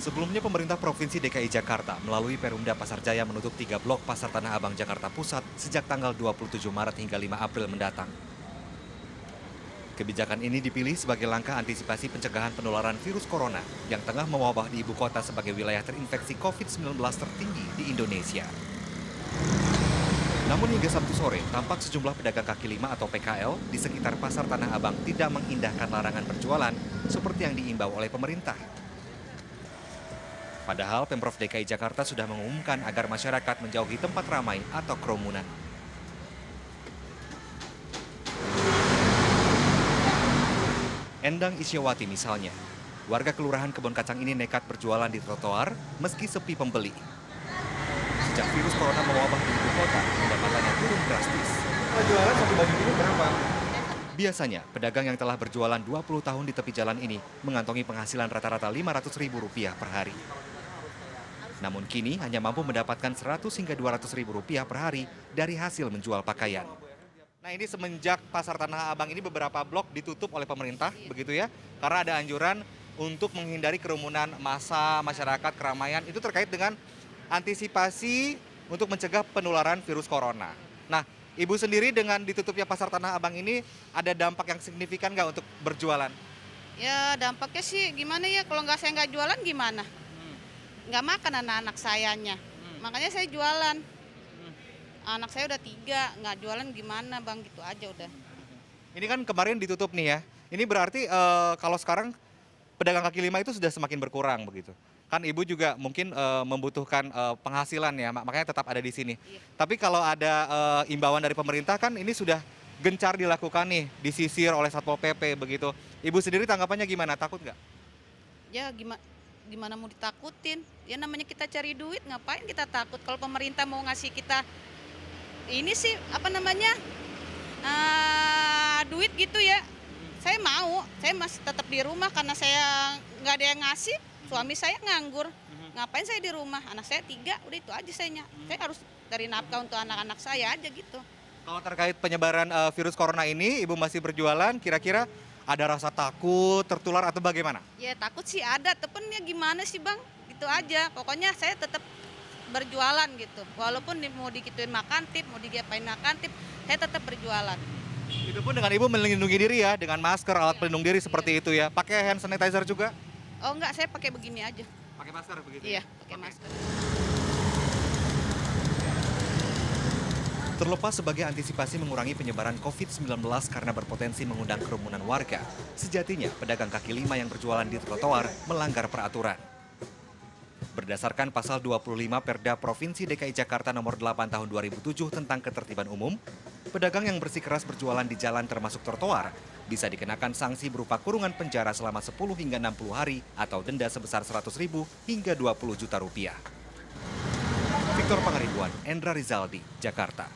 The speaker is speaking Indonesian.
Sebelumnya pemerintah Provinsi DKI Jakarta melalui Perumda Pasar Jaya menutup 3 blok Pasar Tanah Abang Jakarta Pusat sejak tanggal 27 Maret hingga 5 April mendatang. Kebijakan ini dipilih sebagai langkah antisipasi pencegahan penularan virus corona yang tengah mewabah di ibu kota sebagai wilayah terinfeksi COVID-19 tertinggi di Indonesia. Namun hingga Sabtu sore, tampak sejumlah pedagang kaki lima atau PKL di sekitar Pasar Tanah Abang tidak mengindahkan larangan berjualan seperti yang diimbau oleh pemerintah. Padahal Pemprov DKI Jakarta sudah mengumumkan agar masyarakat menjauhi tempat ramai atau kerumunan. Endang Isyawati misalnya, warga Kelurahan Kebon Kacang ini nekat berjualan di trotoar meski sepi pembeli. Sejak virus corona mewabah di ibu kota, pendapatannya turun drastis. Jualan satu baju ini berapa? Biasanya, pedagang yang telah berjualan 20 tahun di tepi jalan ini mengantongi penghasilan rata-rata Rp500.000 per hari. Namun kini hanya mampu mendapatkan Rp100 hingga Rp200.000 per hari dari hasil menjual pakaian. Nah, ini semenjak Pasar Tanah Abang ini beberapa blok ditutup oleh pemerintah, begitu ya? Karena ada anjuran untuk menghindari kerumunan massa, masyarakat, keramaian. Itu terkait dengan antisipasi untuk mencegah penularan virus corona. Nah, Ibu sendiri dengan ditutupnya Pasar Tanah Abang ini ada dampak yang signifikan nggak untuk berjualan? Ya dampaknya sih gimana ya, kalau saya nggak jualan gimana? Nggak makan anak-anak sayanya, makanya saya jualan. Anak saya udah 3, nggak jualan gimana bang, gitu aja udah. Ini kan kemarin ditutup nih ya, ini berarti kalau sekarang pedagang kaki lima itu sudah semakin berkurang begitu. Kan ibu juga mungkin membutuhkan penghasilan ya, makanya tetap ada di sini. Iya. Tapi kalau ada imbauan dari pemerintah kan ini sudah gencar dilakukan nih, disisir oleh Satpol PP begitu. Ibu sendiri tanggapannya gimana, takut nggak? Ya gimana mau ditakutin? Ya namanya kita cari duit, ngapain kita takut? Kalau pemerintah mau ngasih kita ini sih apa namanya duit gitu ya, saya mau. Saya masih tetap di rumah karena saya nggak ada yang ngasih. Suami saya nganggur, ngapain saya di rumah? Anak saya 3, udah itu aja saya harus cari nafkah untuk anak-anak saya aja gitu. Kalau terkait penyebaran virus corona ini, ibu masih berjualan, kira-kira ada rasa takut, tertular atau bagaimana? Ya takut sih ada, tapi ya gimana sih bang? Gitu aja, pokoknya saya tetap berjualan gitu. Walaupun mau dikituin makan tip, mau digapain makan tip, saya tetap berjualan. Itu pun dengan ibu melindungi diri ya, dengan masker, alat pelindung diri seperti itu ya. Pakai hand sanitizer juga? Oh enggak, saya pakai begini aja. Pakai masker begitu? Iya, pakai masker. Terlepas sebagai antisipasi mengurangi penyebaran COVID-19 karena berpotensi mengundang kerumunan warga, sejatinya pedagang kaki lima yang berjualan di trotoar melanggar peraturan. Berdasarkan pasal 25 Perda Provinsi DKI Jakarta nomor 8 tahun 2007 tentang ketertiban umum, pedagang yang bersikeras berjualan di jalan termasuk trotoar bisa dikenakan sanksi berupa kurungan penjara selama 10 hingga 60 hari atau denda sebesar Rp100.000 hingga Rp20 juta. Victor Pangaribuan, Endra Rizaldi, Jakarta.